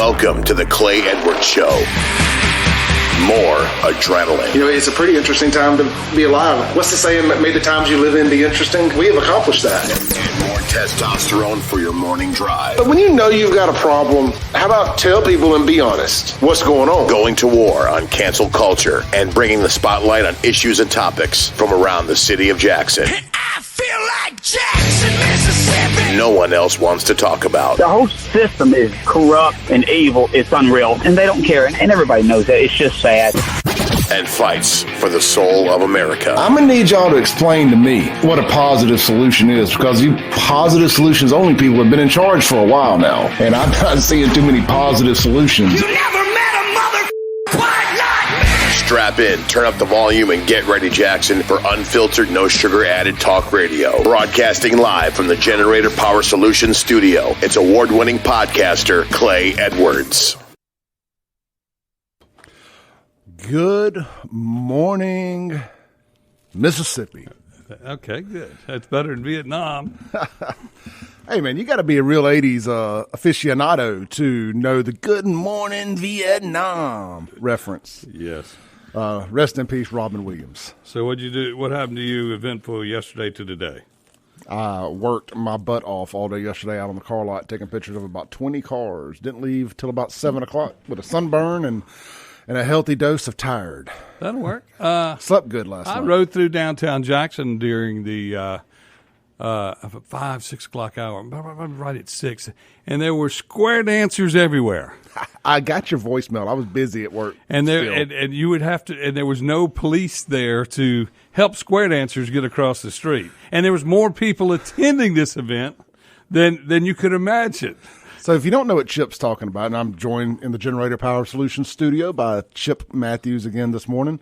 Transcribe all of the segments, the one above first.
Welcome to the Clay Edwards Show. More adrenaline. You know, it's a pretty interesting time to be alive. What's the saying that made the times you live in be interesting? We have accomplished that. And more testosterone for your morning drive. But when you know you've got a problem, how about tell people and be honest? What's going on? Going to war on cancel culture and bringing the spotlight on issues and topics from around the city of Jackson. I feel like Jackson, Mississippi. No one else wants to talk about. The whole system is corrupt and evil. It's unreal. And they don't care. And everybody knows that. It's just sad. And fights for the soul of America. I'm going to need y'all to explain to me what a positive solution is, because you positive solutions only people have been in charge for a while now. And I'm not seeing too many positive solutions. You never met a mother quite like me. Strap in, turn up the volume, and get ready, Jackson, for unfiltered, no sugar added talk radio. Broadcasting live from the Generator Power Solutions studio. It's award-winning podcaster Clay Edwards. Good morning, Mississippi. Okay, good. That's better than Vietnam. Hey, man, you got to be a real 80s aficionado to know the Good Morning Vietnam reference. Yes. Rest in peace, Robin Williams. So what'd you do? What happened to you eventful yesterday to today? I worked my butt off all day yesterday out on the car lot, taking pictures of about 20 cars. Didn't leave till about 7 o'clock with a sunburn and a healthy dose of tired. That'll work. Slept good last night. I rode through downtown Jackson during the 5, 6 o'clock hour, right at 6, and there were square dancers everywhere. I got your voicemail. I was busy at work. And and you would have to, and there was no police there to help square dancers get across the street. And there was more people attending this event than you could imagine. So if you don't know what Chip's talking about, and I'm joined in the Generator Power Solutions studio by Chip Matthews again this morning.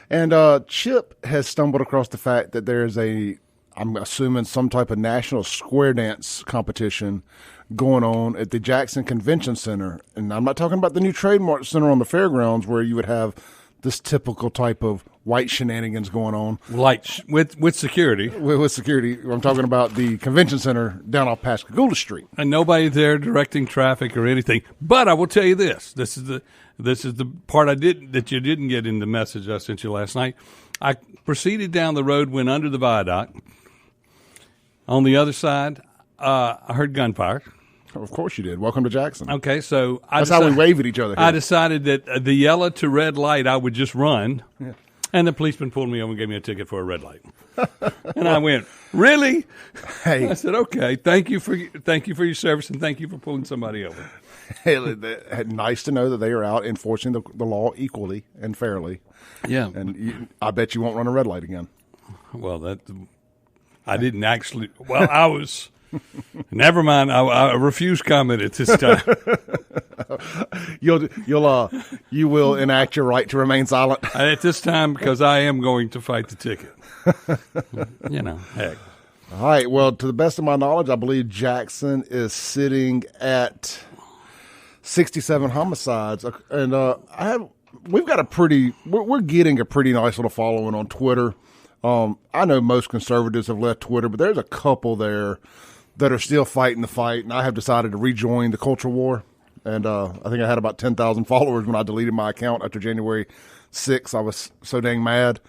And Chip has stumbled across the fact that there's I'm assuming some type of national square dance competition going on at the Jackson Convention Center. And I'm not talking about the new Trademark Center on the fairgrounds where you would have this typical type of white shenanigans going on. Like with security. With security. I'm talking about the convention center down off Pascagoula Street. And nobody there directing traffic or anything. But I will tell you this. This is the part that you didn't get in the message I sent you last night. I proceeded down the road, went under the viaduct. On the other side, I heard gunfire. Of course you did. Welcome to Jackson. Okay, so that's how we wave at each other here. I decided that the yellow to red light, I would just run. Yeah. And the policeman pulled me over and gave me a ticket for a red light. And I went, really? Hey, I said, okay. Thank you for your service, and thank you for pulling somebody over. Hey, nice to know that they are out enforcing the law equally and fairly. Yeah, and I bet you won't run a red light again. Well, I didn't actually. Well, I was. Never mind. I refuse comment at this time. You will enact your right to remain silent at this time, because I am going to fight the ticket. Heck. All right. Well, to the best of my knowledge, I believe Jackson is sitting at 67 homicides, and we're getting a pretty nice little following on Twitter. I know most conservatives have left Twitter, but there's a couple there that are still fighting the fight, and I have decided to rejoin the culture war. And I think I had about 10,000 followers when I deleted my account after January 6th. I was so dang mad.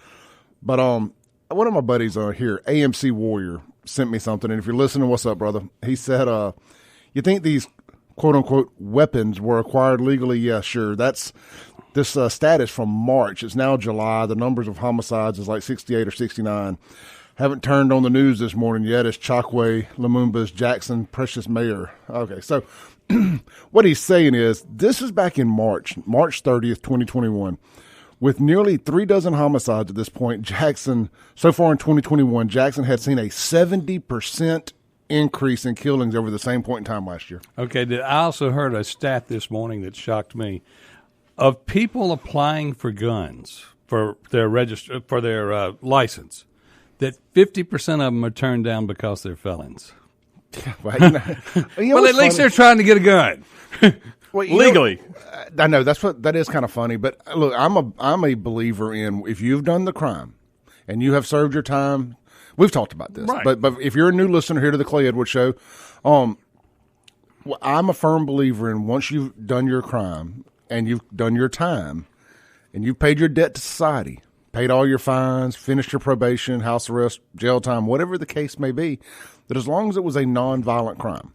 But one of my buddies here, AMC Warrior, sent me something. And if you're listening, what's up, brother? He said, you think these quote-unquote weapons were acquired legally? Yeah, sure. That's this status from March. It's now July. The numbers of homicides is like 68 or 69. Haven't turned on the news this morning yet. It's Chokwe Lumumba's Jackson Precious Mayor. Okay, so what he's saying is this is back in March 30th, 2021. With nearly 36 homicides at this point, Jackson, so far in 2021, Jackson had seen a 70% increase in killings over the same point in time last year. Okay, I also heard a stat this morning that shocked me. Of people applying for guns for their license, that 50% of them are turned down because they're felons. Well, well, at least they're trying to get a gun legally. I know that is kind of funny, but look, I'm a believer in if you've done the crime and you have served your time. We've talked about this, right. but if you're a new listener here to the Clay Edwards Show, Well, I'm a firm believer in once you've done your crime and you've done your time and you've paid your debt to society, paid all your fines, finished your probation, house arrest, jail time, whatever the case may be, that as long as it was a nonviolent crime,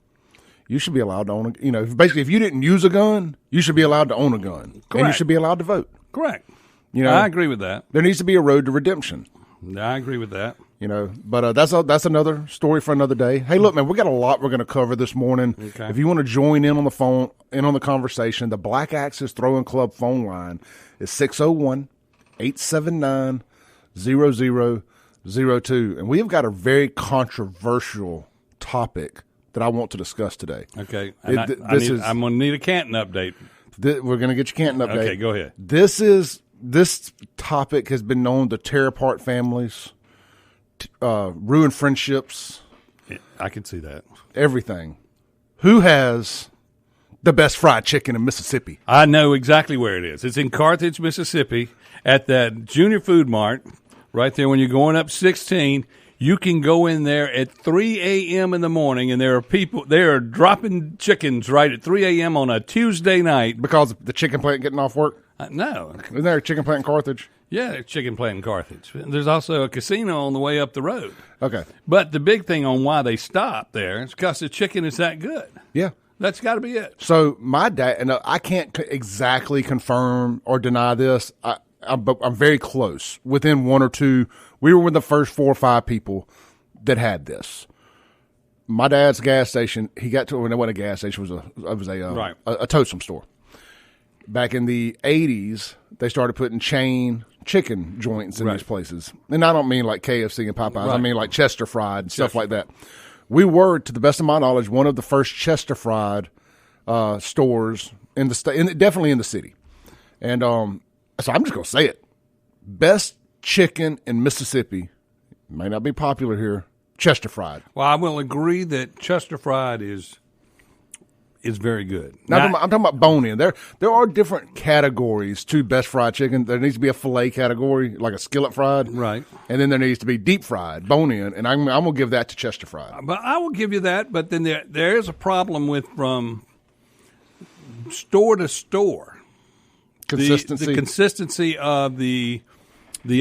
you should be allowed to own a, basically if you didn't use a gun, you should be allowed to own a gun. Correct. And you should be allowed to vote. Correct. I agree with that. There needs to be a road to redemption. I agree with that. But that's another story for another day. Hey, look, man, we got a lot we're going to cover this morning. Okay. If you want to join in on the phone, in on the conversation, the Black Axis Throwing Club phone line is 601-879-0002. And we have got a very controversial topic that I want to discuss today. Okay. I'm going to need a Canton update. We're going to get your Canton update. Okay, go ahead. This topic has been known to tear apart families, ruin friendships. Yeah, I can see that. Everything. Who has the best fried chicken in Mississippi? I know exactly where it is. It's in Carthage, Mississippi, at that Junior Food Mart, right there when you're going up 16. You can go in there at 3 a.m. in the morning, and there are people, they are dropping chickens right at 3 a.m. on a Tuesday night. Because the chicken plant getting off work? No. Isn't there a chicken plant in Carthage? Yeah, there's chicken plant in Carthage. There's also a casino on the way up the road. Okay. But the big thing on why they stop there is because the chicken is that good. Yeah. That's got to be it. So my dad, and I can't exactly confirm or deny this, but I'm very close. Within one or two, we were one of the first 4 or 5 people that had this. My dad's gas station, he got to when it wasn't a gas station, it was a toastum store. Back in the 80s, they started putting chain chicken joints in these places. And I don't mean like KFC and Popeyes. Right. I mean like Chester Fried and stuff like that. We were, to the best of my knowledge, one of the first Chester Fried stores in the state, definitely in the city. And so I'm just going to say it. Best chicken in Mississippi, may not be popular here, Chester Fried. Well, I will agree that Chester Fried is very good. Now, I'm talking about bone-in. There are different categories to best fried chicken. There needs to be a filet category, like a skillet fried. Right. And then there needs to be deep fried, bone-in, and I'm going to give that to Chester Fried. But I will give you that, but then there is a problem with from store to store. Consistency. The consistency of the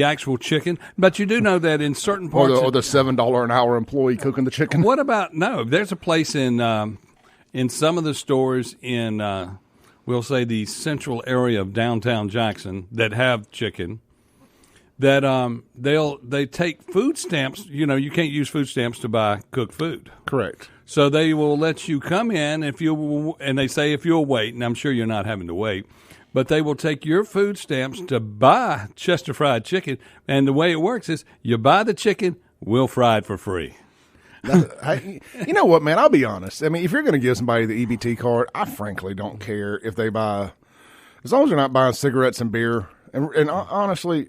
actual chicken. But you do know that in certain parts... Or the $7 an hour employee cooking the chicken. What about... No, there's a place in some of the stores in, we'll say, the central area of downtown Jackson that have chicken, that they take food stamps. You can't use food stamps to buy cooked food. Correct. So they will let you come in and they say if you'll wait, and I'm sure you're not having to wait, but they will take your food stamps to buy Chester Fried chicken. And the way it works is you buy the chicken, we'll fry it for free. You know what, man? I'll be honest. I mean, if you're going to give somebody the EBT card, I frankly don't care if they buy, as long as they're not buying cigarettes and beer. And honestly,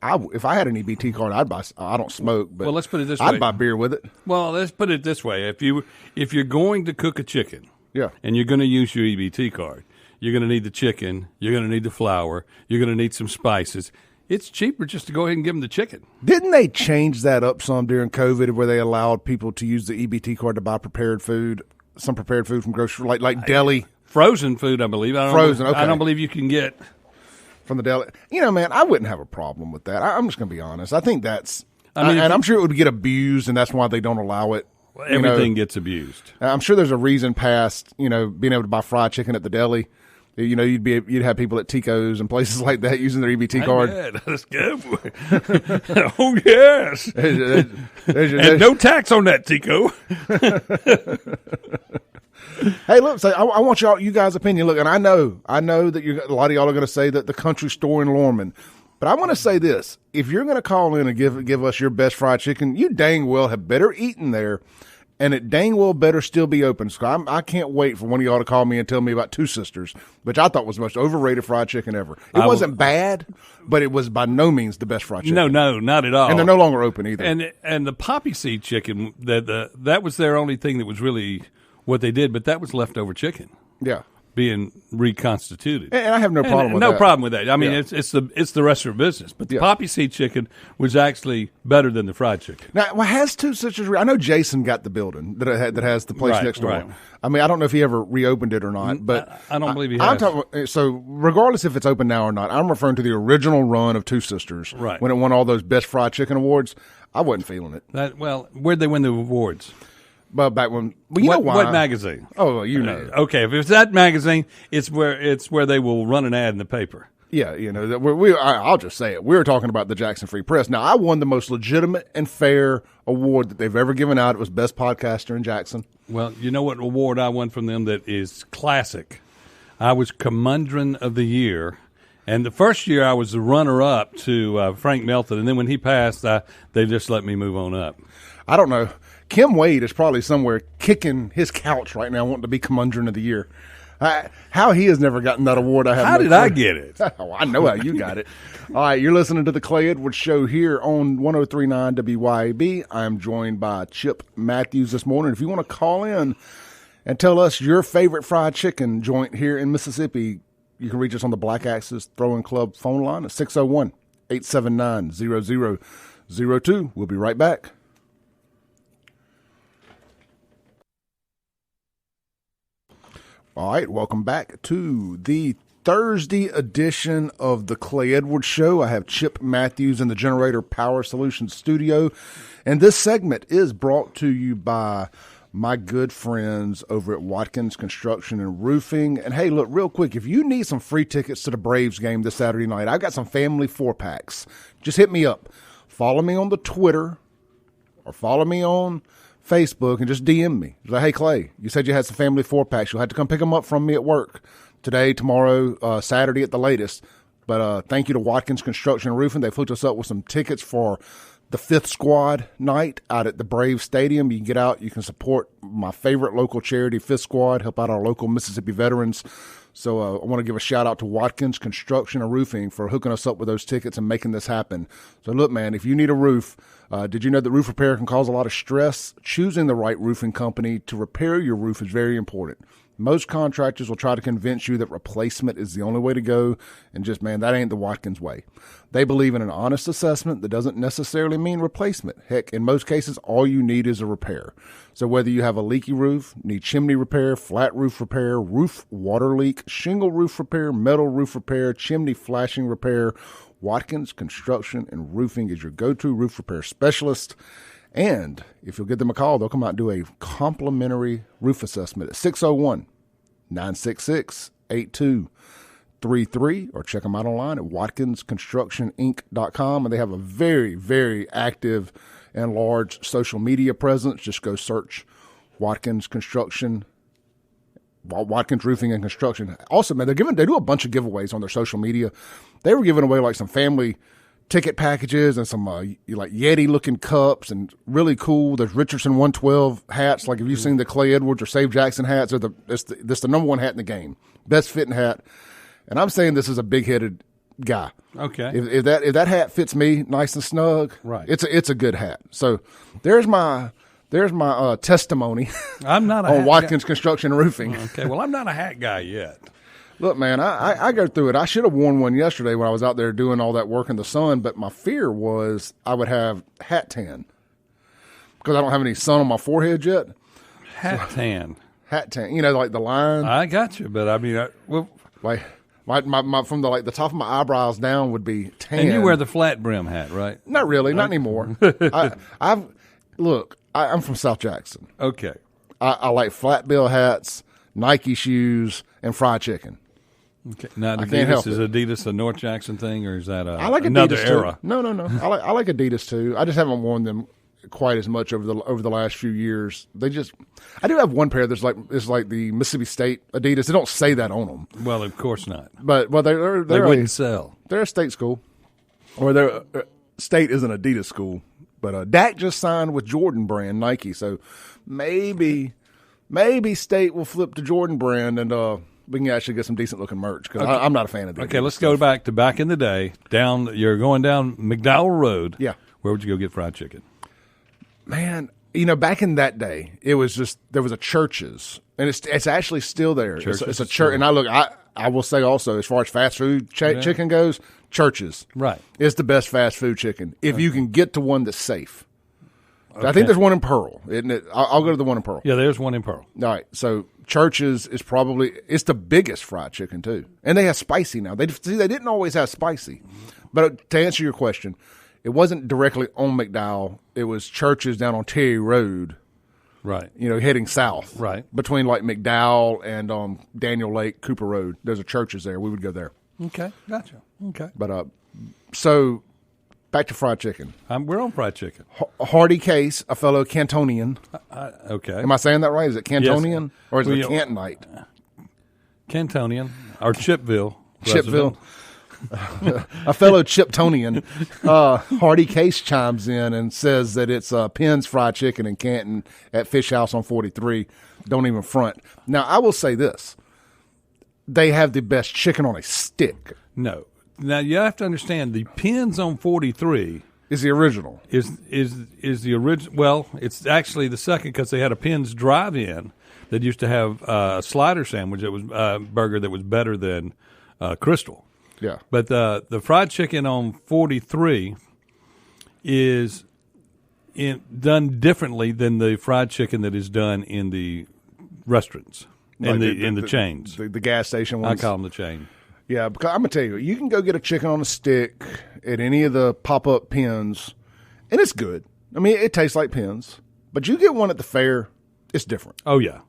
if I had an EBT card, I'd buy. I don't smoke, but well, let's put it this way. I'd buy beer with it. Well, let's put it this way: if you're going to cook a chicken, yeah, and you're going to use your EBT card, you're going to need the chicken, you're going to need the flour, you're going to need some spices. It's cheaper just to go ahead and give them the chicken. Didn't they change that up some during COVID where they allowed people to use the EBT card to buy prepared food, some prepared food from grocery, like deli? Frozen food, I believe. Okay. I don't believe you can get. From the deli. Man, I wouldn't have a problem with that. I'm just going to be honest. I think that's, and I'm sure it would get abused, and that's why they don't allow it. Everything gets abused. I'm sure there's a reason past, being able to buy fried chicken at the deli. You'd have people at Tico's and places like that using their EBT card. Yeah, that's good. Oh yes, and no tax on that, Tico. Hey, look, I want you guys' opinion. Look, and I know that a lot of y'all are going to say that the country store in Lorman, but I want to say this: if you're going to call in and give us your best fried chicken, you dang well have better eaten there. And it dang well better still be open. So I can't wait for one of y'all to call me and tell me about Two Sisters, which I thought was the most overrated fried chicken ever. It wasn't bad, but it was by no means the best fried chicken. No, not at all. And they're no longer open either. And the poppy seed chicken, that was their only thing that was really what they did, but that was leftover chicken. Yeah. being reconstituted. And I have no problem with that. that. No problem with that. I mean, Yeah. it's the restaurant business. But the poppy seed chicken was actually better than the fried chicken. Now, well, has Two Sisters? I know Jason got the building that has the place Right, next door. right. I mean, I don't know if he ever reopened it or not, but I don't believe he I'm has. talking, so regardless if it's open now or not, I'm referring to the original run of Two Sisters, Right. when it won all those best fried chicken awards. I wasn't feeling it. Where'd they win the awards? But back when, well, you know why? What magazine? Oh, you know. Okay, if it's that magazine, it's where they will run an ad in the paper. Yeah, you know, I'll just say it. We were talking about the Jackson Free Press. Now, I won the most legitimate and fair award that they've ever given out. It was Best Podcaster in Jackson. Well, you know what award I won from them that is classic? I was Commandron of the Year. And the first year I was the runner-up to Frank Melton. And then when he passed, they just let me move on up. I don't know. Kim Wade is probably somewhere kicking his couch right now wanting to be Commandron of the Year. How he has never gotten that award, I have How no did clue. I get it? Oh, I know how you got it. All right, you're listening to the Clay Edwards Show here on 103.9 WYAB. I'm joined by Chip Matthews this morning. If you want to call in and tell us your favorite fried chicken joint here in Mississippi, you can reach us on the Black Axis Throwing Club phone line at 601-879-0002. We'll be right back. All right, welcome back to the Thursday edition of the Clay Edwards Show. I have Chip Matthews in the Generator Power Solutions studio, and this segment is brought to you by my good friends over at Watkins Construction and Roofing. And hey, look, real quick, if you need some free tickets to the Braves game this Saturday night, I've got some family 4-packs. Just hit me up. Follow me on the Twitter or follow me on Facebook and just DM me. Like, hey, Clay, you said you had some family 4-packs. You'll have to come pick them up from me at work today, tomorrow, Saturday at the latest. But thank you to Watkins Construction and Roofing. They've hooked us up with some tickets for the 5th Squad night out at the Braves Stadium. You can get out. You can support my favorite local charity, 5th Squad, help out our local Mississippi veterans. So I want to give a shout-out to Watkins Construction and Roofing for hooking us up with those tickets and making this happen. So, look, man, if you need a roof, did you know that roof repair can cause a lot of stress? Choosing the right roofing company to repair your roof is very important. Most contractors will try to convince you that replacement is the only way to go, and just, man, that ain't the Watkins way. They believe in an honest assessment that doesn't necessarily mean replacement. Heck, in most cases, all you need is a repair. So whether you have a leaky roof, need chimney repair, flat roof repair, roof water leak, shingle roof repair, metal roof repair, chimney flashing repair, Watkins Construction and Roofing is your go-to roof repair specialist. And if you'll give them a call, they'll come out and do a complimentary roof assessment at 601-966-8233, or check them out online at watkinsconstructioninc.com. And they have a very, very active and large social media presence. Just go search Watkins Construction, Watkins Roofing and Construction. Also, man, they do a bunch of giveaways on their social media. They were giving away like some family ticket packages and some like Yeti looking cups and really cool. There's Richardson 112 hats. Like if you've seen the Clay Edwards or Save Jackson hats, it's the number one hat in the game, best fitting hat. And I'm saying this is a big headed guy. Okay. If that hat fits me nice and snug, right, it's a good hat. So there's my testimony. I'm not a on hat Watkins guy. Construction and Roofing. Okay. Well, I'm not a hat guy yet. Look, man, I go through it. I should have worn one yesterday when I was out there doing all that work in the sun, but my fear was I would have hat tan because I don't have any sun on my forehead yet. Hat tan. Hat tan. You know, like the line. I got you, but I mean, like my from the top of my eyebrows down would be tan. And you wear the flat brim hat, right? Not really, not anymore. I'm from South Jackson. Okay. I like flat bill hats, Nike shoes, and fried chicken. Okay. Now, I can't help is it. Adidas a North Jackson thing, or is that I like another Adidas era? Too. No. I like Adidas too. I just haven't worn them quite as much over the last few years. I do have one pair that's like the Mississippi State Adidas. They don't say that on them. Well, of course not. But they wouldn't sell. They're a state school, or their state is an Adidas school. But Dak just signed with Jordan brand Nike, so maybe State will flip to Jordan brand and we can actually get some decent looking merch because I'm not a fan of that. Okay, let's go back in the day. You're going down McDowell Road. Yeah. Where would you go get fried chicken? Man, back in that day, it was just there was a Church's And it's actually still there. It's a Church's church. And I will say also, as far as fast food chicken goes, Church's Right. is the best fast food chicken. If you can get to one that's safe. Okay. I think there's one in Pearl, isn't it? I'll go to the one in Pearl. Yeah, there's one in Pearl. All right. So Church's is probably it's the biggest fried chicken too, and they have spicy now. They didn't always have spicy, but to answer your question, it wasn't directly on McDowell. It was Church's down on Terry Road. Right. Heading south. Right. Between like McDowell and Daniel Lake, Cooper Road. There's a Church's there. We would go there. Okay. Gotcha. Okay. But so back to fried chicken. We're on fried chicken. Hardy Case, a fellow Cantonian. Okay. Am I saying that right? Is it Cantonian Yes. or is it Well, Cantonite? Cantonian or Chipville. Chipville. A fellow Chiptonian, Hardy Case chimes in and says that it's Penn's Fried Chicken in Canton at Fish House on 43. Don't even front. Now, I will say this. They have the best chicken on a stick. No. Now, you have to understand, the Penn's on 43 Is the original. is the original. Well, it's actually the second because they had a Penn's drive-in that used to have a slider sandwich that was burger that was better than Crystal. Yeah. But the fried chicken on 43 is done differently than the fried chicken that is done in the restaurants, in the chains. The gas station I ones. call them the chain. Yeah, because I'm going to tell you, you can go get a chicken on a stick at any of the pop-up Pens, and it's good. I mean, it tastes like Pens. But you get one at the fair, it's different. Oh, yeah.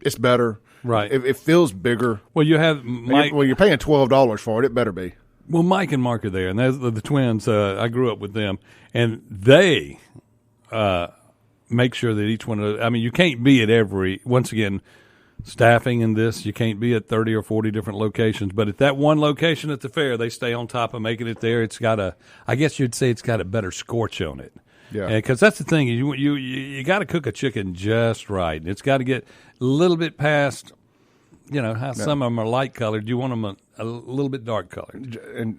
It's better. Right. It feels bigger. Well, you have Mike. You're paying $12 for it. It better be. Well, Mike and Mark are there, and they're the twins. I grew up with them, and they make sure that each one of. I mean, you can't be at every. Once again, staffing in this, you can't be at 30 or 40 different locations. But at that one location at the fair, they stay on top of making it there. It's got I guess you'd say it's got a better scorch on it. Yeah. Because that's the thing. You got to cook a chicken just right. It's got to get a little bit past. How some of them are light colored. You want them a little bit dark colored. And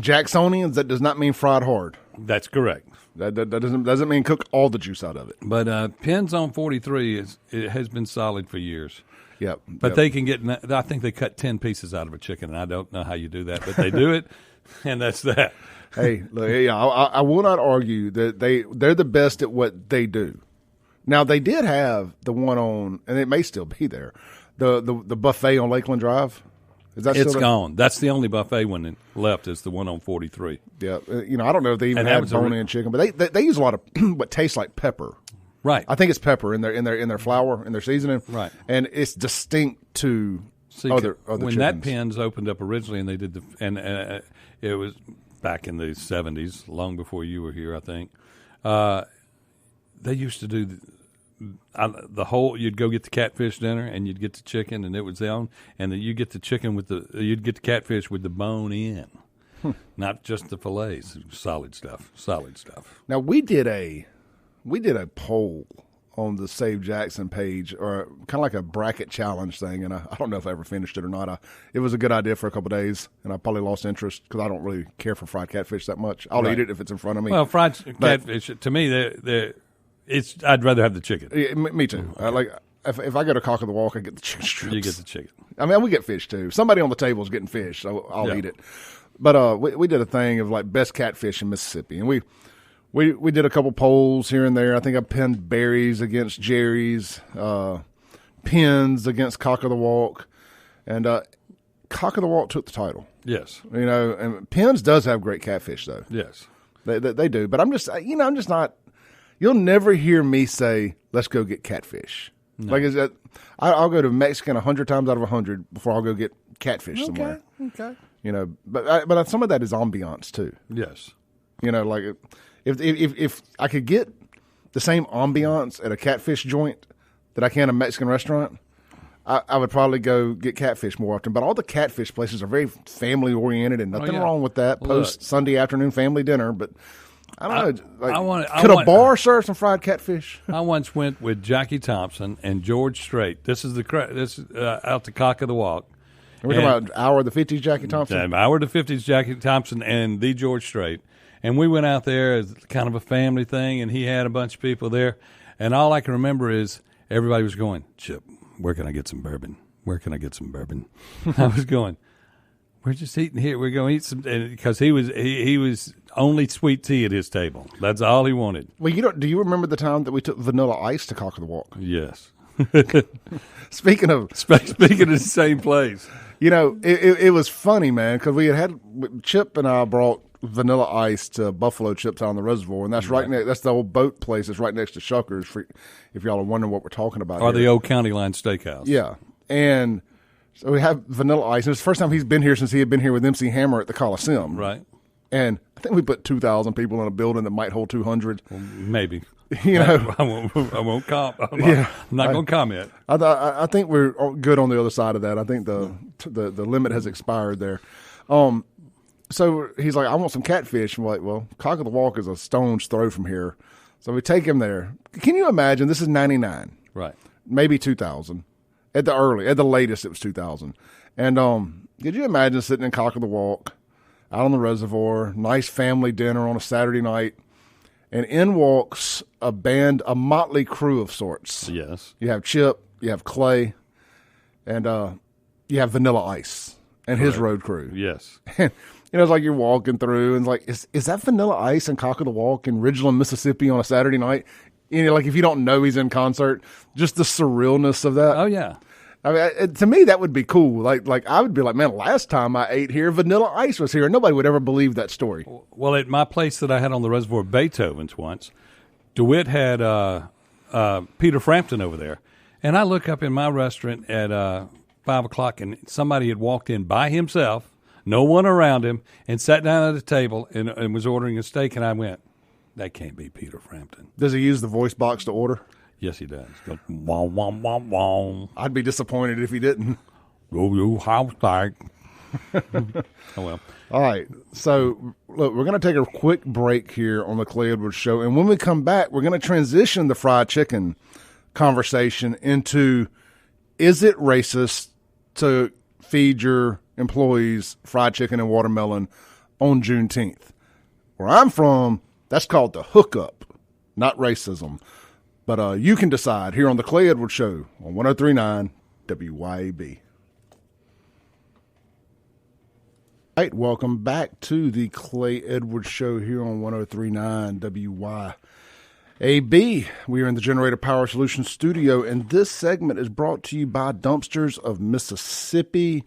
Jacksonians, that does not mean fried hard. That's correct. That doesn't mean cook all the juice out of it. But Penn's on 43 it has been solid for years. Yep. But they can get. I think they cut 10 pieces out of a chicken, and I don't know how you do that, but they do it, and that's that. Hey, look, I will not argue that they're the best at what they do. Now they did have the one on, and it may still be there. The buffet on Lakeland Drive. Is that It's still gone. That's the only buffet one left is the one on 43. Yeah, I don't know if they even And that have was bone-in chicken, but they use a lot of what tastes like pepper. Right. I think it's pepper in their flour, in their seasoning. Right. And it's distinct to other when chickens. that Penn's opened up originally, and they did it was back in the 70s, long before you were here, I think. They used to do the whole. You'd go get the catfish dinner, and you'd get the chicken, and it was on, and then you get the chicken you'd get the catfish with the bone in, not just the fillets. Solid stuff. Now we did a poll on the Save Jackson page, or kind of like a bracket challenge thing, and I don't know if I ever finished it or not. It was a good idea for a couple of days, and I probably lost interest because I don't really care for fried catfish that much. I'll eat it if it's in front of me. Well, fried catfish to me, I'd rather have the chicken. Yeah, me too. Like if I go to Cock of the Walk, I get the chicken strips. You get the chicken. I mean, we get fish too. Somebody on the table is getting fish, so I'll eat it. But we did a thing of like best catfish in Mississippi, and we did a couple polls here and there. I think I pinned Barry's against Jerry's, Penn's against Cock of the Walk, and Cock of the Walk took the title. Yes. And Penn's does have great catfish though. Yes. They do. But I'm just not. You'll never hear me say, "Let's go get catfish." No. Like, I'll go to Mexican 100 times out of 100 before I'll go get catfish somewhere. Okay. But some of that is ambiance too. Yes. Like if I could get the same ambiance at a catfish joint that I can at a Mexican restaurant, I would probably go get catfish more often. But all the catfish places are very family oriented, and nothing wrong with that. Post Sunday afternoon family dinner, but. I don't know. Could a bar serve some fried catfish? I once went with Jackie Thompson and George Strait. This is out to Cock of the Walk. We're talking about Hour of the 50s Jackie Thompson? Hour of the 50s Jackie Thompson and the George Strait. And we went out there as kind of a family thing, and he had a bunch of people there. And all I can remember is everybody was going, Chip, where can I get some bourbon? Where can I get some bourbon? I was going, we're just eating here. We're going to eat some, because he was only sweet tea at his table. That's all he wanted. Well, do you remember the time that we took Vanilla Ice to Cock of the Walk? Yes. Speaking of the same place. It was funny, man, because we had Chip and I brought Vanilla Ice to Buffalo Chips out on the reservoir, and that's right next. That's the old boat place. It's right next to Shuckers. If y'all are wondering what we're talking about, or here. the old County Line Steakhouse. Yeah, and so we have Vanilla Ice. And it's the first time he's been here since he had been here with MC Hammer at the Coliseum. Right. And I think we put 2,000 people in a building that might hold 200. Well, maybe. I won't comment. I'm not going to comment. I think we're good on the other side of that. I think the limit has expired there. So he's like, I want some catfish. I'm like, well, Cock of the Walk is a stone's throw from here. So we take him there. Can you imagine? This is 99. Right. Maybe 2000. At the latest, it was 2000. And could you imagine sitting in Cock of the Walk, out on the reservoir, nice family dinner on a Saturday night, and in walks a motley crew of sorts. Yes. You have Chip, you have Clay, and you have Vanilla Ice and his road crew. Yes. And it's like you're walking through, and like, is that Vanilla Ice and Cock of the Walk in Ridgeland, Mississippi on a Saturday night? Like if you don't know he's in concert, just the surrealness of that. Oh, yeah. I mean, to me, that would be cool. Like I would be like, man, last time I ate here, Vanilla Ice was here. And nobody would ever believe that story. Well, at my place that I had on the reservoir, Beethoven's once, DeWitt had Peter Frampton over there. And I look up in my restaurant at 5 o'clock, and somebody had walked in by himself, no one around him, and sat down at a table and was ordering a steak. And I went, that can't be Peter Frampton. Does he use the voice box to order? Yes, he does. Goes, wah, wah, wah, wah. I'd be disappointed if he didn't. Go you house steak. Oh, well. All right. So, look, we're going to take a quick break here on the Clay Edwards Show. And when we come back, we're going to transition the fried chicken conversation into, is it racist to feed your employees fried chicken and watermelon on Juneteenth? Where I'm from, that's called the hookup, not racism. But you can decide here on the Clay Edwards Show on 103.9 WYAB. All right, welcome back to the Clay Edwards Show here on 103.9 WYAB. We are in the Generator Power Solutions studio, and this segment is brought to you by Dumpsters of Mississippi.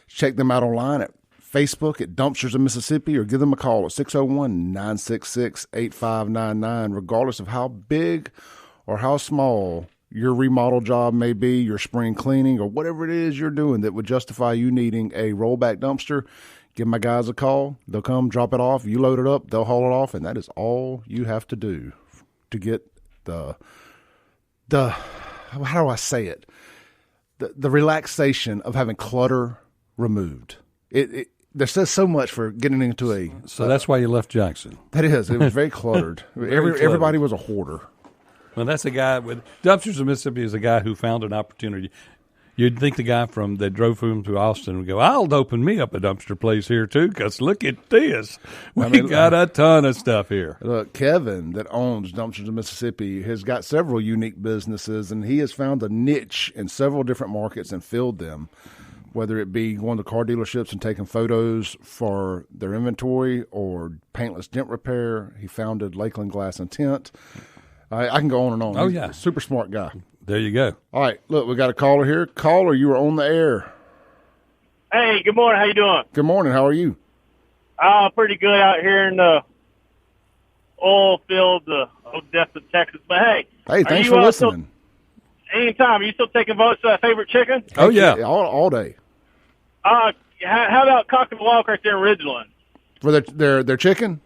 Check them out online at Facebook at Dumpsters of Mississippi, or give them a call at 601-966-8599, regardless of how big or how small your remodel job may be, your spring cleaning, or whatever it is you're doing that would justify you needing a rollback dumpster. Give my guys a call. They'll come, drop it off. You load it up, they'll haul it off, and that is all you have to do to get the how do I say it? The relaxation of having clutter removed. There's so much for getting into a. So that's why you left Jackson. That is. It was very cluttered. Everybody was a hoarder. Well, that's a guy with Dumpsters of Mississippi is a guy who found an opportunity. You'd think the guy that drove from to Austin would go, I'll open me up a dumpster place here too, because look at this. We got a ton of stuff here. Look, Kevin that owns Dumpsters of Mississippi has got several unique businesses, and he has found a niche in several different markets and filled them, whether it be going to car dealerships and taking photos for their inventory or paintless dent repair. He founded Lakeland Glass and Tint. I can go on and on. Oh, He's yeah. a super smart guy. There you go. All right, look, we got a caller here. Caller, you are on the air. Hey, good morning. How you doing? Good morning. How are you? Pretty good out here in the oil field, Odessa, Texas. But hey, thanks for listening. Anytime. Are you still taking votes for that favorite chicken? Oh, yeah. All day. How about Cock of the Walk right there in Ridgeland? For their chicken?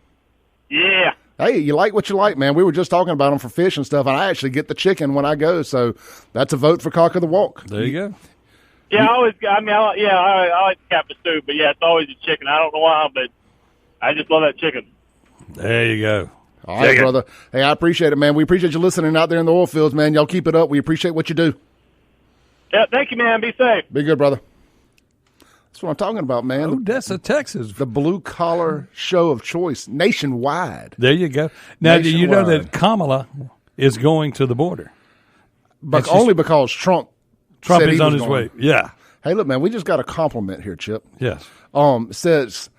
Yeah. Hey, you like what you like, man. We were just talking about them for fish and stuff, and I actually get the chicken when I go, so that's a vote for Cock of the Walk. There you go. Yeah, I like the Catfish too, but yeah, it's always a chicken. I don't know why, but I just love that chicken. There you go. All right, brother. Hey, I appreciate it, man. We appreciate you listening out there in the oil fields, man. Y'all keep it up. We appreciate what you do. Yeah, thank you, man. Be safe. Be good, brother. That's what I'm talking about, man. Odessa, Texas. The blue-collar show of choice nationwide. There you go. Now, do you know that Kamala is going to the border? But only because Trump Trump said is he on was his going. way. Yeah. Hey, look, man, we just got a compliment here, Chip. Yes. Says,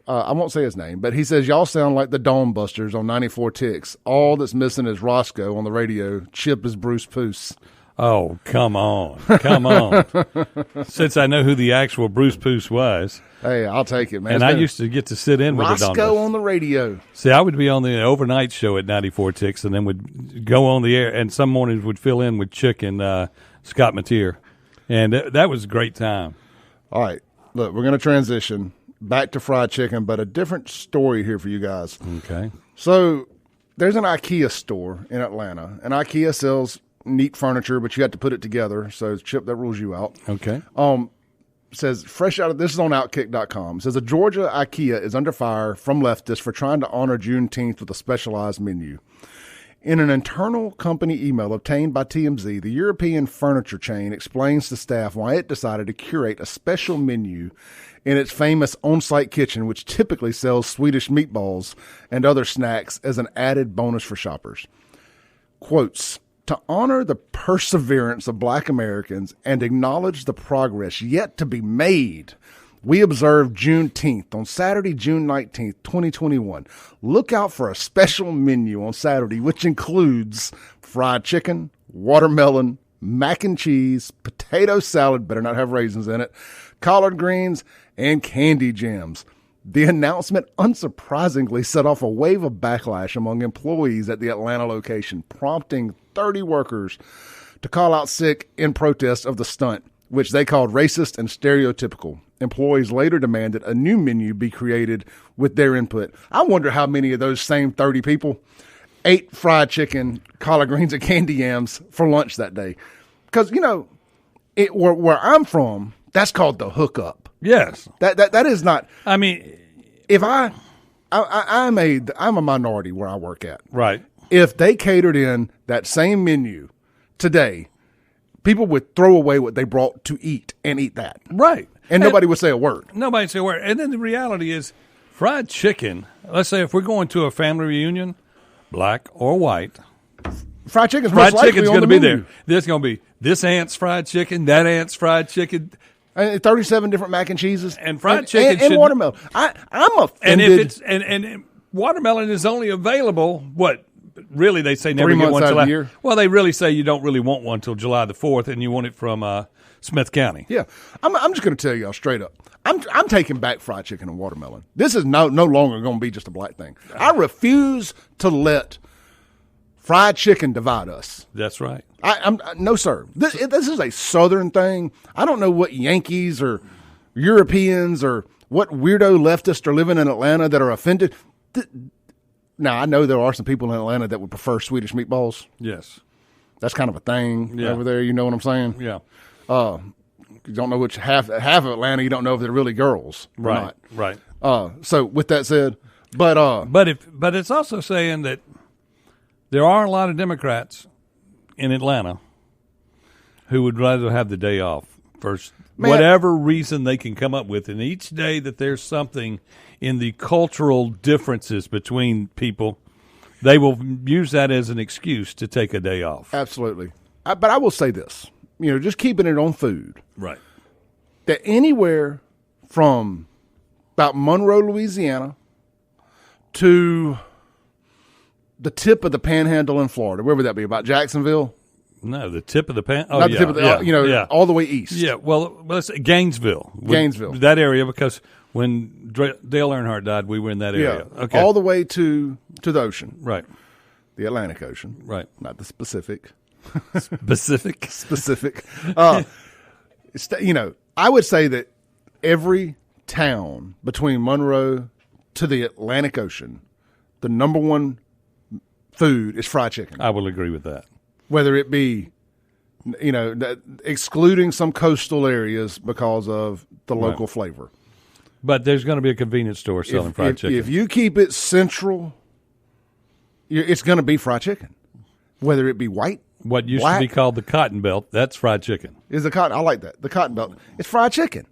I won't say his name, but he says, y'all sound like the Dawn Busters on 94 Ticks. All that's missing is Roscoe on the radio. Chip is Bruce Poose. Oh, come on. Come on. Since I know who the actual Bruce Poose was. Hey, I'll take it, man. And I used to get to sit in with the Dawn Roscoe Busters. on the radio. See, I would be on the overnight show at 94 Ticks and then would go on the air, and some mornings would fill in with Chick and Scott Mateer. And that was a great time. All right. Look, we're going to transition back to fried chicken, but a different story here for you guys. Okay. So there's an IKEA store in Atlanta, and IKEA sells neat furniture, but you have to put it together. So, Chip, that rules you out. Okay. Says, fresh out of this is on Outkick.com. Says, a Georgia IKEA is under fire from leftists for trying to honor Juneteenth with a specialized menu. In an internal company email obtained by TMZ, the European furniture chain explains to staff why it decided to curate a special menu in its famous on-site kitchen, which typically sells Swedish meatballs and other snacks as an added bonus for shoppers. Quotes, to honor the perseverance of Black Americans and acknowledge the progress yet to be made, we observe Juneteenth on Saturday, June 19th, 2021. Look out for a special menu on Saturday, which includes fried chicken, watermelon, mac and cheese, potato salad, better not have raisins in it, collard greens, and candy jams. The announcement unsurprisingly set off a wave of backlash among employees at the Atlanta location, prompting 30 workers to call out sick in protest of the stunt, which they called racist and stereotypical. Employees later demanded a new menu be created with their input. I wonder how many of those same 30 people ate fried chicken, collard greens, and candy yams for lunch that day. Because, you know, where I'm from, that's called the hookup. Yes. That is not. I mean, if I'm a minority where I work at. Right. If they catered in that same menu today, people would throw away what they brought to eat and eat that. Right. And nobody would say a word. Nobody would say a word. And then the reality is, fried chicken, let's say if we're going to a family reunion, black or white, fried chicken's going to be there. There's going to be this aunt's fried chicken, that aunt's fried chicken. And 37 different mac and cheeses. And fried chicken and watermelon. I'm offended. And if it's and watermelon is only available, what? Really, they say never 3 get months one out till of the year. Well, they really say you don't really want one till July the 4th, and you want it from Smith County. Yeah, I'm just going to tell y'all straight up. I'm taking back fried chicken and watermelon. This is no longer going to be just a black thing. I refuse to let fried chicken divide us. That's right. No, sir. This is a Southern thing. I don't know what Yankees or Europeans or what weirdo leftists are living in Atlanta that are offended. Now, I know there are some people in Atlanta that would prefer Swedish meatballs. Yes. That's kind of a thing over there. You know what I'm saying? Yeah. You don't know which half of Atlanta. You don't know if they're really girls or not. Right. So with that said, but it's also saying that there are a lot of Democrats in Atlanta who would rather have the day off for whatever reason they can come up with. And each day that there's something in the cultural differences between people, they will use that as an excuse to take a day off. Absolutely. But I will say this, just keeping it on food. Right. That anywhere from about Monroe, Louisiana to the tip of the Panhandle in Florida, where would that be? About Jacksonville? No, the tip of the Not the tip of the, all the way east. Yeah, well, let's say Gainesville. Gainesville. That area, because when Dale Earnhardt died, we were in that area. Yeah, okay. all the way to the ocean. Right. The Atlantic Ocean. Right. Not the Pacific. Specific. I would say that every town between Monroe to the Atlantic Ocean, the number one food is fried chicken. I will agree with that. Whether it be, excluding some coastal areas because of the local flavor. But there's going to be a convenience store selling fried chicken. If you keep it central, it's going to be fried chicken. Whether it be white, what used black, to be called the Cotton Belt, that's fried chicken. I like that. The Cotton Belt. It's fried chicken.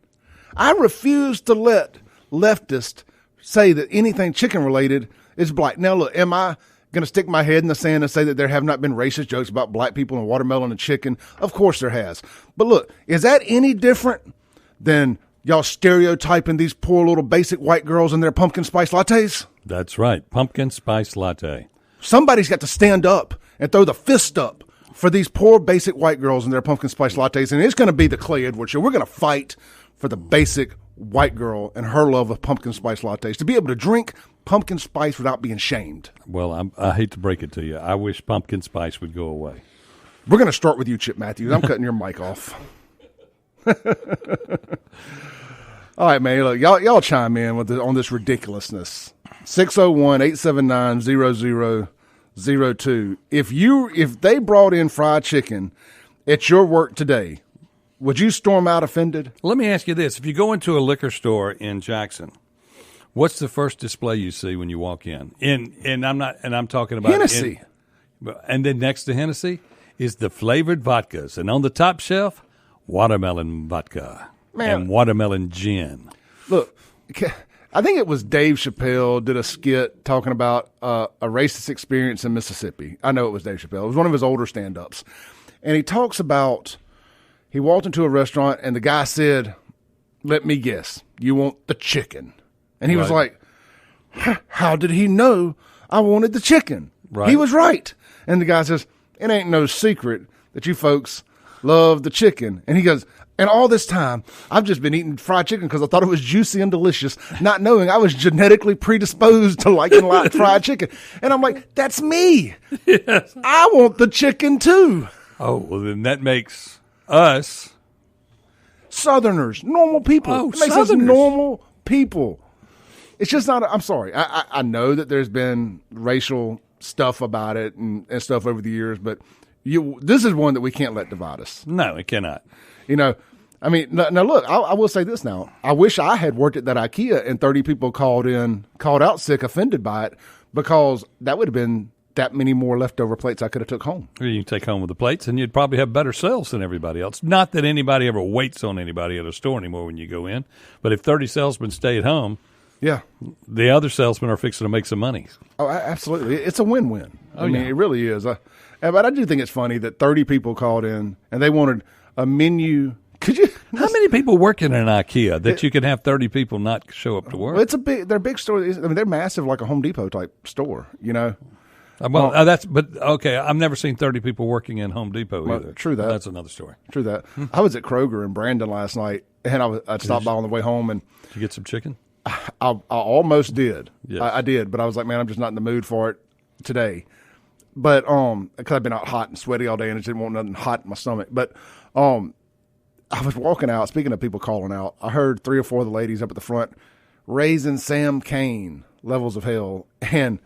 I refuse to let leftists say that anything chicken related is black. Now look, am I going to stick my head in the sand and say that there have not been racist jokes about black people and watermelon and chicken? Of course there has. But look, is that any different than y'all stereotyping these poor little basic white girls and their pumpkin spice lattes? That's right. Pumpkin spice latte. Somebody's got to stand up and throw the fist up for these poor basic white girls and their pumpkin spice lattes. And it's going to be the Clay Edwards Show. We're going to fight for the basic white girl and her love of pumpkin spice lattes, to be able to drink pumpkin spice without being shamed. Well, I hate to break it to you. I wish pumpkin spice would go away. We're going to start with you, Chip Matthews. I'm cutting your mic off. All right, man. Look, y'all chime in on this ridiculousness. 601-879-0002. If they brought in fried chicken at your work today, would you storm out offended? Let me ask you this. If you go into a liquor store in Jackson, what's the first display you see when you walk in? And I'm talking about Hennessy. And then next to Hennessy is the flavored vodkas. And on the top shelf, watermelon vodka and watermelon gin. Look, I think it was Dave Chappelle did a skit talking about a racist experience in Mississippi. I know it was Dave Chappelle. It was one of his older stand-ups. And he talks about he walked into a restaurant and the guy said, "Let me guess, you want the chicken." And he was like, "How did he know I wanted the chicken?" Right. He was right. And the guy says, "It ain't no secret that you folks love the chicken." And he goes, "And all this time, I've just been eating fried chicken because I thought it was juicy and delicious, not knowing I was genetically predisposed to liking fried chicken." And I'm like, that's me. Yes. I want the chicken too. Oh, well, then that makes us Southerners, normal people. Oh, it makes us normal people. It's just not, I'm sorry. I know that there's been racial stuff about it and stuff over the years, but this is one that we can't let divide us. No, it cannot. You know, I mean, now look, I will say this now. I wish I had worked at that IKEA and 30 people called out sick, offended by it, because that would have been that many more leftover plates I could have took home. You can take home with the plates, and you'd probably have better sales than everybody else. Not that anybody ever waits on anybody at a store anymore when you go in, but if 30 salesmen stay at home, yeah, the other salesmen are fixing to make some money. Oh, absolutely. It's a win-win. I mean, it really is. But I do think it's funny that 30 people called in, and they wanted a menu. Could you? How many people work in an IKEA that you can have 30 people not show up to work? Well, they're big stores. I mean, they're massive, like a Home Depot type store, you know. But okay, I've never seen 30 people working in Home Depot either. True that. That's another story. True that. I was at Kroger in Brandon last night, and I stopped by on the way home. And did you get some chicken? I almost did. Yes. I did, but I was like, man, I'm just not in the mood for it today. But because I've been out hot and sweaty all day, and I just didn't want nothing hot in my stomach. But I was walking out. Speaking of people calling out, I heard 3 or 4 of the ladies up at the front raising Sam Cain levels of hell, and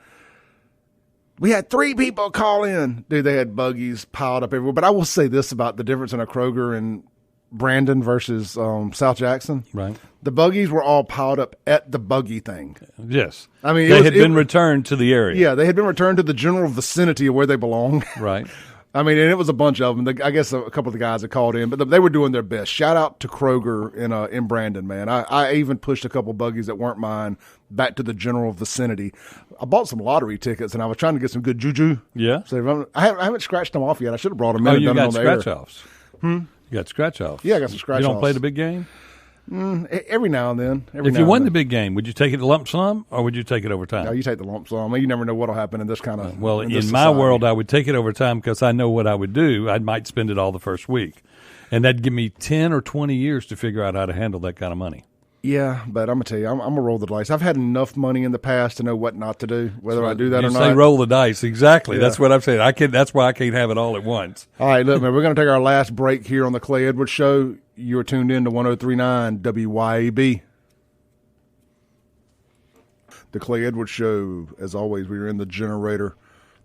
we had 3 people call in. Dude, they had buggies piled up everywhere. But I will say this about the difference in a Kroger and Brandon versus South Jackson. Right. The buggies were all piled up at the buggy thing. Yes. I mean, they had been returned to the area. Yeah, they had been returned to the general vicinity of where they belong. Right. I mean, and it was a bunch of them. I guess a couple of the guys that called in, but they were doing their best. Shout out to Kroger in Brandon, man. I even pushed a couple buggies that weren't mine back to the general vicinity. I bought some lottery tickets, and I was trying to get some good juju. Yeah. So I haven't scratched them off yet. I should have brought them in. Oh, and you done got them on the air. scratch-offs. You got scratch-offs. Yeah, I got some scratch-offs. You don't play the big game? Every now and then. If you won the big game, would you take it lump sum or would you take it over time? No, you take the lump sum. You never know what will happen in this kind of. Well, in my world, I would take it over time because I know what I would do. I might spend it all the first week, and that'd give me 10 or 20 years to figure out how to handle that kind of money. Yeah, but I'm gonna tell you, I'm gonna roll the dice. I've had enough money in the past to know what not to do, whether I do that or not. You say roll the dice, exactly. Yeah. That's what I'm saying. That's why I can't have it all at once. All right, look, man, we're gonna take our last break here on the Clay Edwards Show. You're tuned in to 103.9 WYAB. The Clay Edwards Show. As always, we are in the Generator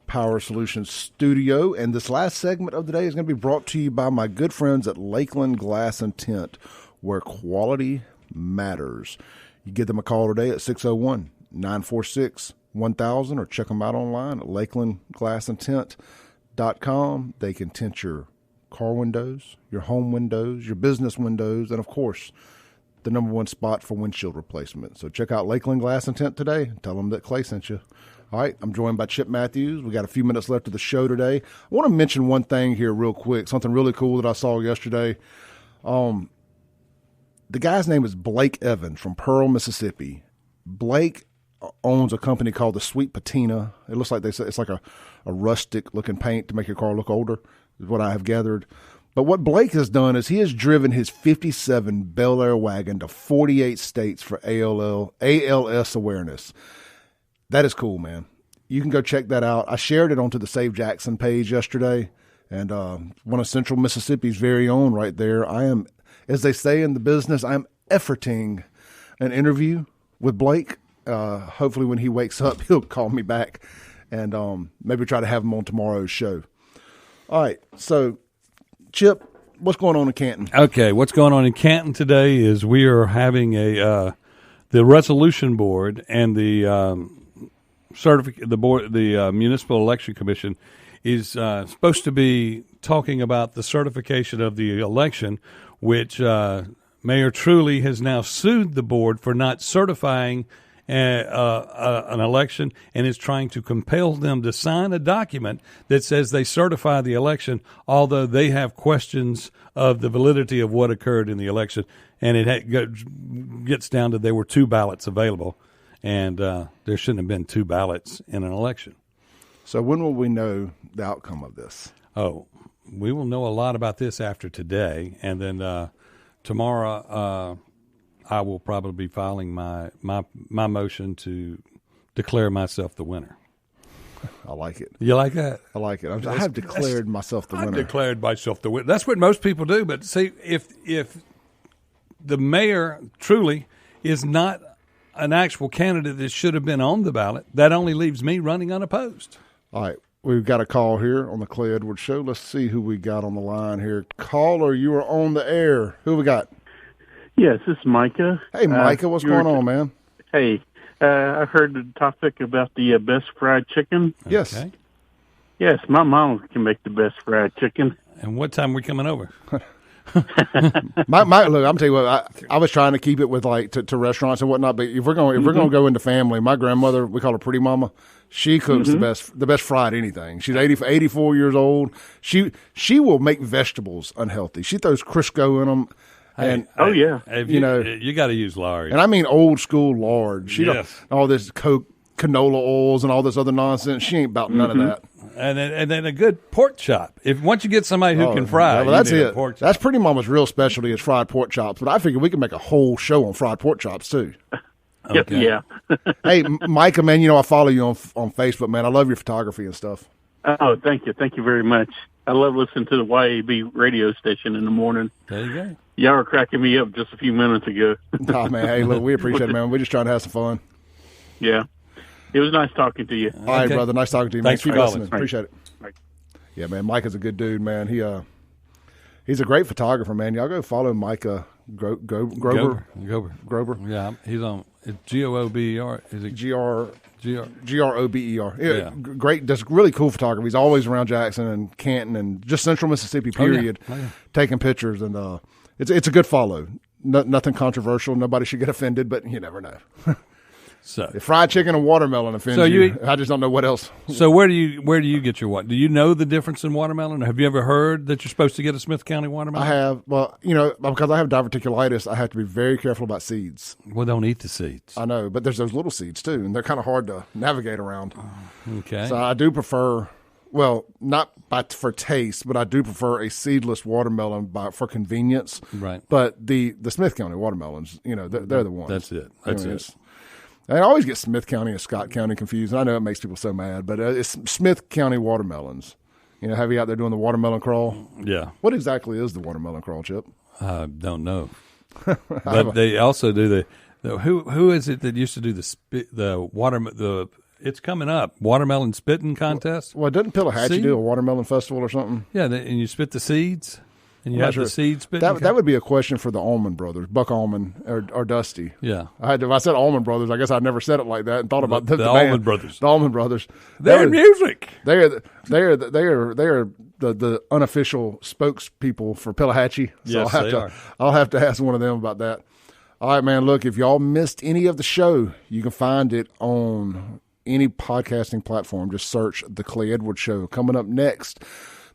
Power Solutions studio, and this last segment of the day is going to be brought to you by my good friends at Lakeland Glass and Tint, where quality matters. You give them a call today at 601-946-1000 or check them out online at lakelandglassandtint.com. They can tint your car windows, your home windows, your business windows, and of course, the number one spot for windshield replacement. So check out Lakeland Glass and Tint today and tell them that Clay sent you. All right, I'm joined by Chip Matthews. We got a few minutes left of the show today. I want to mention one thing here real quick, something really cool that I saw yesterday. The guy's name is Blake Evans from Pearl, Mississippi. Blake owns a company called the Sweet Patina. It looks like they say it's like a rustic-looking paint to make your car look older, is what I have gathered. But what Blake has done is he has driven his 57 Bel Air wagon to 48 states for ALS awareness. That is cool, man. You can go check that out. I shared it onto the Save Jackson page yesterday, and one of Central Mississippi's very own right there. I am, as they say in the business, I am efforting an interview with Blake. Hopefully when he wakes up, he'll call me back and maybe try to have him on tomorrow's show. All right, so Chip, what's going on in Canton? Okay, what's going on in Canton today is we are having the resolution board and the Municipal Election Commission is supposed to be talking about the certification of the election, which Mayor Truly has now sued the board for not certifying an election and is trying to compel them to sign a document that says they certify the election, although they have questions of the validity of what occurred in the election. And it gets down to there were 2 ballots available. And there shouldn't have been 2 ballots in an election. So when will we know the outcome of this? Oh, we will know a lot about this after today. And then tomorrow I will probably be filing my motion to declare myself the winner. I like it. You like that? I like it. I have declared myself the winner. I've declared myself the winner. That's what most people do. But see, if the mayor truly is not an actual candidate that should have been on the ballot, that only leaves me running unopposed. All right. We've got a call here on the Clay Edwards Show. Let's see who we got on the line here. Caller, you are on the air. Who we got? Yes, this is Micah. Hey, Micah, what's going on, man? Hey, I heard the topic about the best fried chicken. Yes. Okay. Yes, my mom can make the best fried chicken. And what time are we coming over? Look, I'm telling you what, I was trying to keep it with like to restaurants and whatnot. But if we're going to go into family, my grandmother, we call her Pretty Mama. She cooks the best fried anything. She's 84 years old. She will make vegetables unhealthy. She throws Crisco in them. And yeah, you got to use lard, and I mean old school lard. She don't all this canola oils and all this other nonsense. She ain't about none of that. And then a good pork chop. If once you get somebody who can fry, well, that's it. Pork chop. That's Pretty Mama's real specialty is fried pork chops. But I figure we can make a whole show on fried pork chops too. Okay. Yeah. Hey, Micah, man, I follow you on Facebook, man. I love your photography and stuff. Oh, thank you very much. I love listening to the YAB radio station in the morning. There you go. Y'all were cracking me up just a few minutes ago. Oh, man, hey, look, we appreciate it, man. We're just trying to have some fun. Yeah. It was nice talking to you. All right, brother. Nice talking to you, man. Thanks for calling. Listening. Appreciate it. Right. Yeah, man, Micah's a good dude, man. He's a great photographer, man. Y'all go follow Micah Grover. Grover. Yeah, he's on GOOBER. Is it GROBER. Yeah, great. Does really cool photography. He's always around Jackson and Canton and just Central Mississippi. Period. Taking pictures, and it's a good follow. Nothing controversial. Nobody should get offended, but you never know. So if fried chicken and watermelon offends you, I just don't know what else. So where do you get your watermelon? Do you know the difference in watermelon? Have you ever heard that you're supposed to get a Smith County watermelon? I have. Well, because I have diverticulitis, I have to be very careful about seeds. Well, don't eat the seeds. I know, but there's those little seeds too, and they're kind of hard to navigate around. Okay. So I do prefer, well, not for taste, but I do prefer a seedless watermelon for convenience. Right. But the Smith County watermelons, they're the ones. That's it. That's it. I always get Smith County and Scott County confused, and I know it makes people so mad, but it's Smith County watermelons. Have you out there doing the watermelon crawl? Yeah. What exactly is the watermelon crawl, Chip? I don't know. But they also do the who is it that used to do it's coming up, watermelon spitting contest? Well, doesn't Pillahatchee do a watermelon festival or something? Yeah, and you spit the seeds? And you have the seed spit. That would be a question for the Allman Brothers, Buck Allman or Dusty. Yeah, if I said Allman Brothers, I guess I'd never said it like that and thought about the Allman Brothers. The Allman Brothers. They're music. They are the unofficial spokespeople for Pillahatchee. So Yes, I'll have to ask one of them about that. All right, man. Look, if y'all missed any of the show, you can find it on any podcasting platform. Just search The Clay Edwards Show. Coming up next,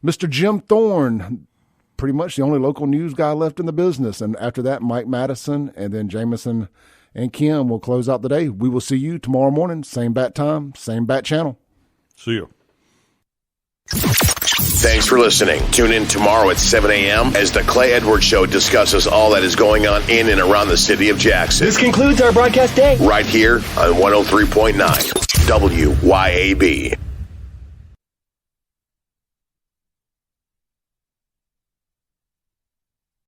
Mr. Jim Thorne, pretty much the only local news guy left in the business. And after that, Mike Madison, and then Jameson and Kim will close out the day. We will see you tomorrow morning, same bat time, same bat channel. See you. Thanks for listening. Tune in tomorrow at 7 a.m. as The Clay Edwards Show discusses all that is going on in and around the city of Jackson. This concludes our broadcast day. Right here on 103.9 WYAB.